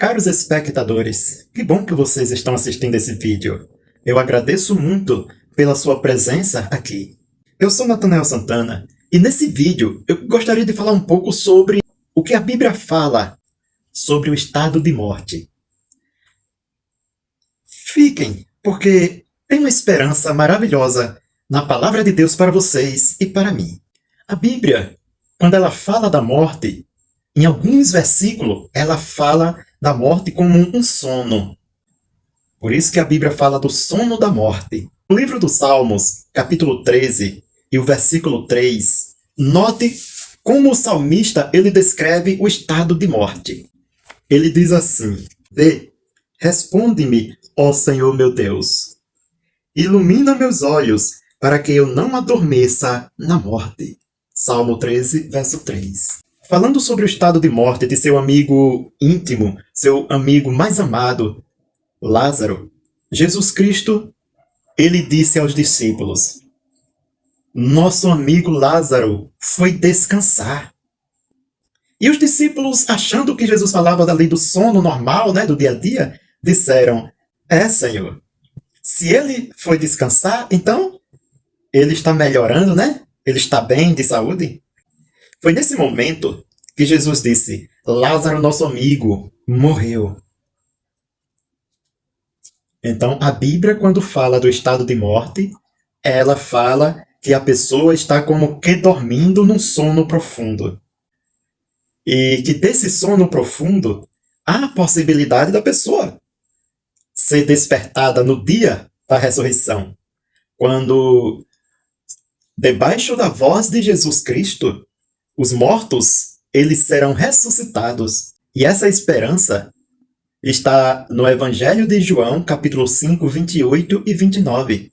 Caros espectadores, que bom que vocês estão assistindo esse vídeo. Eu agradeço muito pela sua presença aqui. Eu sou Natanael Santana e nesse vídeo eu gostaria de falar um pouco sobre o que a Bíblia fala sobre o estado de morte. Fiquem, porque tem uma esperança maravilhosa na palavra de Deus para vocês e para mim. A Bíblia, quando ela fala da morte, em alguns versículos, ela fala da morte como um sono. Por isso que a Bíblia fala do sono da morte. No livro dos Salmos, capítulo 13, e o versículo 3, note como o salmista ele descreve o estado de morte. Ele diz assim: Vê, responde-me, ó Senhor meu Deus. Ilumina meus olhos, para que eu não adormeça na morte. Salmo 13, verso 3. Falando sobre o estado de morte de seu amigo íntimo, seu amigo mais amado, Lázaro, Jesus Cristo, ele disse aos discípulos: Nosso amigo Lázaro foi descansar. E os discípulos, achando que Jesus falava da lei do sono normal, do dia a dia, disseram: Senhor, se ele foi descansar, então ele está melhorando, Ele está bem de saúde? Foi nesse momento que Jesus disse: Lázaro, nosso amigo, morreu. Então, a Bíblia, quando fala do estado de morte, ela fala que a pessoa está como que dormindo num sono profundo. E que desse sono profundo, há a possibilidade da pessoa ser despertada no dia da ressurreição. Quando, debaixo da voz de Jesus Cristo, os mortos, eles serão ressuscitados. E essa esperança está no Evangelho de João, capítulo 5, 28 e 29.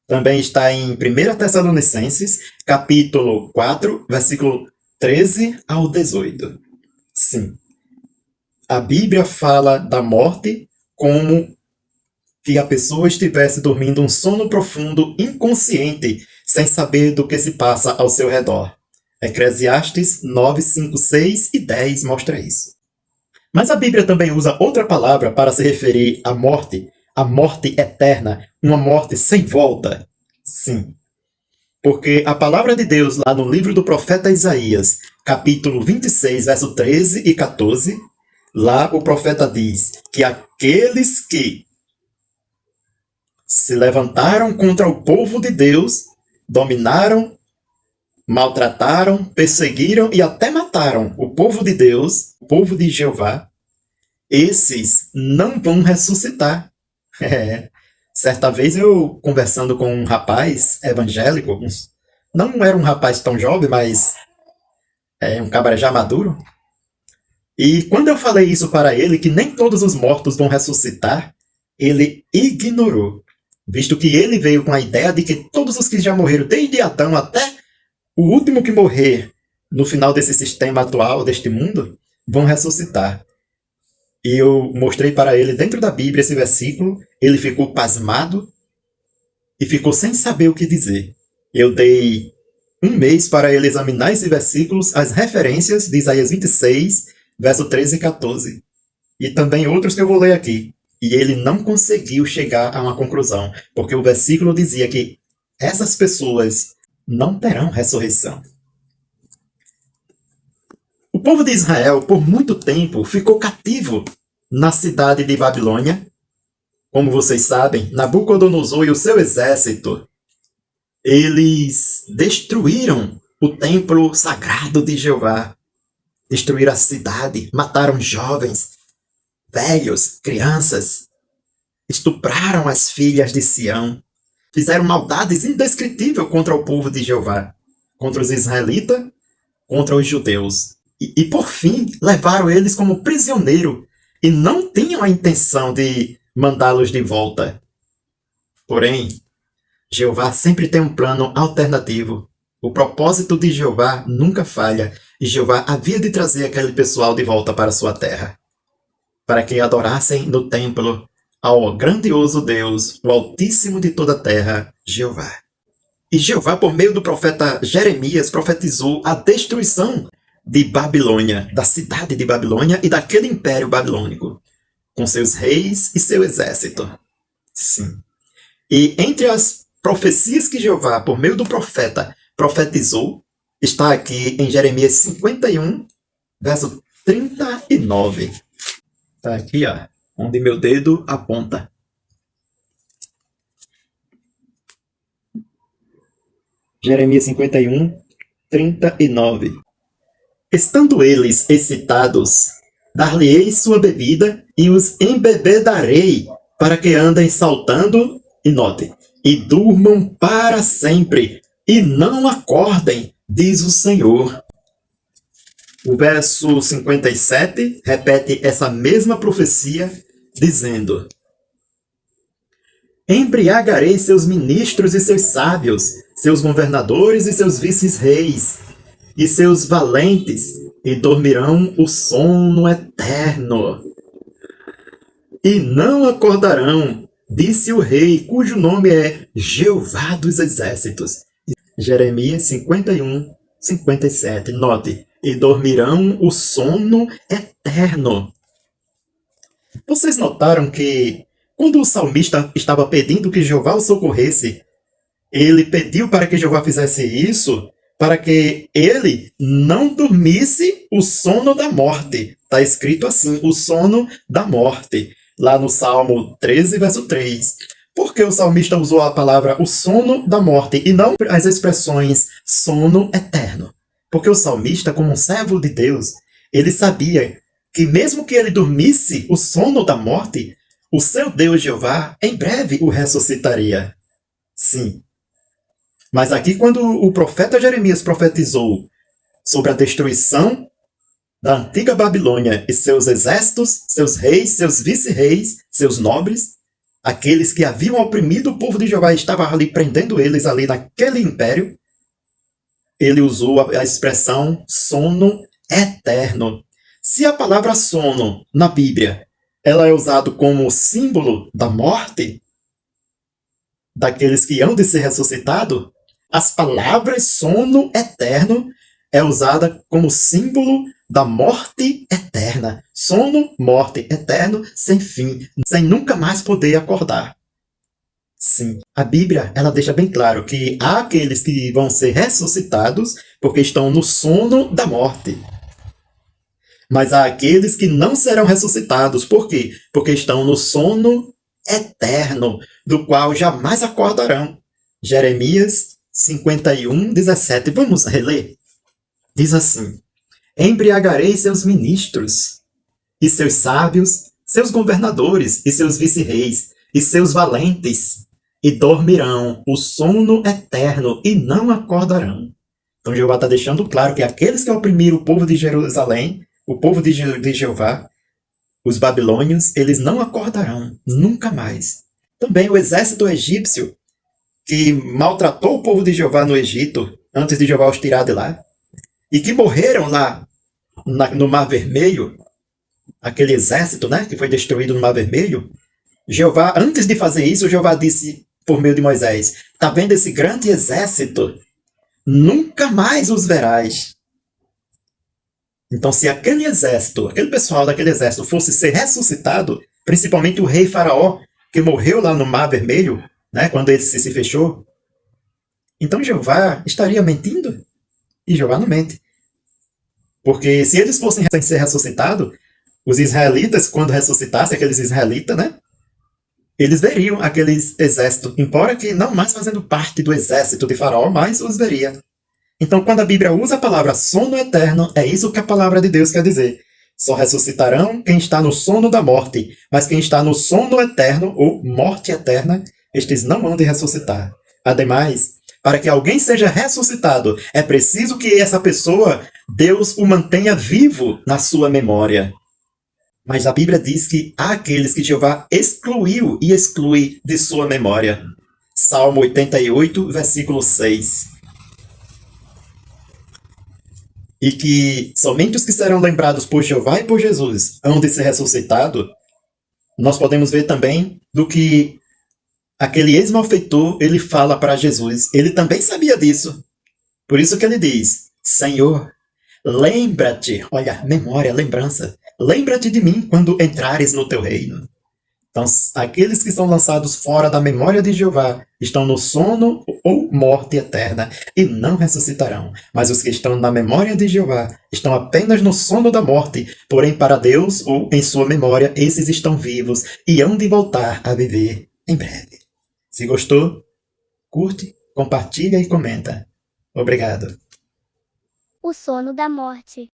Também está em 1 Tessalonicenses, capítulo 4, versículo 13 ao 18. Sim, a Bíblia fala da morte como que a pessoa estivesse dormindo um sono profundo, inconsciente, sem saber do que se passa ao seu redor. Eclesiastes 9, 5, 6 e 10 mostra isso. Mas a Bíblia também usa outra palavra para se referir à morte, a morte eterna, uma morte sem volta. Sim, porque a palavra de Deus lá no livro do profeta Isaías, capítulo 26, verso 13 e 14, lá o profeta diz que aqueles que se levantaram contra o povo de Deus, dominaram, maltrataram, perseguiram e até mataram o povo de Deus, o povo de Jeová, esses não vão ressuscitar. Certa vez eu, conversando com um rapaz evangélico, não era um rapaz tão jovem, mas um cabra já maduro, e quando eu falei isso para ele, que nem todos os mortos vão ressuscitar, ele ignorou, visto que ele veio com a ideia de que todos os que já morreram desde Adão até o último que morrer no final desse sistema atual, deste mundo, vão ressuscitar. E eu mostrei para ele dentro da Bíblia esse versículo, ele ficou pasmado e ficou sem saber o que dizer. Eu dei um mês para ele examinar esses versículos, as referências de Isaías 26, verso 13 e 14. E também outros que eu vou ler aqui. E ele não conseguiu chegar a uma conclusão, porque o versículo dizia que essas pessoas não terão ressurreição. O povo de Israel, por muito tempo, ficou cativo na cidade de Babilônia. Como vocês sabem, Nabucodonosor e o seu exército, eles destruíram o templo sagrado de Jeová. Destruíram a cidade, mataram jovens, velhos, crianças, estupraram as filhas de Sião, fizeram maldades indescritíveis contra o povo de Jeová, contra os israelitas, contra os judeus. E por fim, levaram eles como prisioneiro e não tinham a intenção de mandá-los de volta. Porém, Jeová sempre tem um plano alternativo. O propósito de Jeová nunca falha e Jeová havia de trazer aquele pessoal de volta para sua terra, para que adorassem no templo ao grandioso Deus, o Altíssimo de toda a terra, Jeová. E Jeová, por meio do profeta Jeremias, profetizou a destruição de Babilônia, da cidade de Babilônia e daquele império babilônico, com seus reis e seu exército. Sim. E entre as profecias que Jeová, por meio do profeta, profetizou, está aqui em Jeremias 51, verso 39. Está aqui, ó, onde meu dedo aponta. Jeremias 51, 39. Estando eles excitados, dar-lhe-ei sua bebida e os embebedarei, para que andem saltando, e note, e durmam para sempre, e não acordem, diz o Senhor. O verso 57 repete essa mesma profecia, dizendo: embriagarei seus ministros e seus sábios, seus governadores e seus vice-reis, e seus valentes, e dormirão o sono eterno. E não acordarão, disse o rei, cujo nome é Jeová dos Exércitos. Jeremias 51, 57. Note, e dormirão o sono eterno. Vocês notaram que, quando o salmista estava pedindo que Jeová o socorresse, ele pediu para que Jeová fizesse isso para que ele não dormisse o sono da morte. Está escrito assim, o sono da morte, lá no Salmo 13, verso 3. Por que o salmista usou a palavra o sono da morte e não as expressões sono eterno? Porque o salmista, como um servo de Deus, ele sabia que mesmo que ele dormisse o sono da morte, o seu Deus Jeová em breve o ressuscitaria. Sim. Mas aqui, quando o profeta Jeremias profetizou sobre a destruição da antiga Babilônia e seus exércitos, seus reis, seus vice-reis, seus nobres, aqueles que haviam oprimido o povo de Jeová e estavam ali prendendo eles ali naquele império, ele usou a expressão sono eterno. Se a palavra sono na Bíblia ela é usada como símbolo da morte, daqueles que hão de ser ressuscitados, as palavras sono eterno é usada como símbolo da morte eterna. Sono, morte, eterno, sem fim, sem nunca mais poder acordar. Sim, a Bíblia ela deixa bem claro que há aqueles que vão ser ressuscitados porque estão no sono da morte. Mas há aqueles que não serão ressuscitados. Por quê? Porque estão no sono eterno, do qual jamais acordarão. Jeremias 51, 17. Vamos reler? Diz assim: embriagarei seus ministros, e seus sábios, seus governadores, e seus vice-reis, e seus valentes, e dormirão o sono eterno, e não acordarão. Então Jeová está deixando claro que aqueles que oprimiram o povo de Jerusalém, o povo de Jeová, os babilônios, eles não acordarão, nunca mais. Também o exército egípcio, que maltratou o povo de Jeová no Egito, antes de Jeová os tirar de lá, e que morreram lá no Mar Vermelho, aquele exército, né, que foi destruído no Mar Vermelho, Jeová, antes de fazer isso, Jeová disse por meio de Moisés: está vendo esse grande exército? Nunca mais os verás. Então, se aquele exército, aquele pessoal daquele exército fosse ser ressuscitado, principalmente o rei Faraó, que morreu lá no Mar Vermelho, né, quando ele se fechou, então Jeová estaria mentindo? E Jeová não mente. Porque se eles fossem ser ressuscitados, os israelitas, quando ressuscitassem aqueles israelitas, né, eles veriam aqueles exércitos, embora que não mais fazendo parte do exército de Faraó, mas os veria. Então, quando a Bíblia usa a palavra sono eterno, é isso que a palavra de Deus quer dizer. Só ressuscitarão quem está no sono da morte, mas quem está no sono eterno, ou morte eterna, estes não hão de ressuscitar. Ademais, para que alguém seja ressuscitado, é preciso que essa pessoa, Deus o mantenha vivo na sua memória. Mas a Bíblia diz que há aqueles que Jeová excluiu e exclui de sua memória. Salmo 88, versículo 6. E que somente os que serão lembrados por Jeová e por Jesus hão de ser ressuscitados, nós podemos ver também do que aquele ex-malfeitor, ele fala para Jesus. Ele também sabia disso. Por isso que ele diz: Senhor, Lembra-te, olha, memória, lembrança. Lembra-te de mim quando entrares no teu reino. Então, aqueles que são lançados fora da memória de Jeová estão no sono ou morte eterna e não ressuscitarão. Mas os que estão na memória de Jeová estão apenas no sono da morte, porém para Deus ou em sua memória, esses estão vivos e hão de voltar a viver em breve. Se gostou, curte, compartilha e comenta. Obrigado. O sono da morte.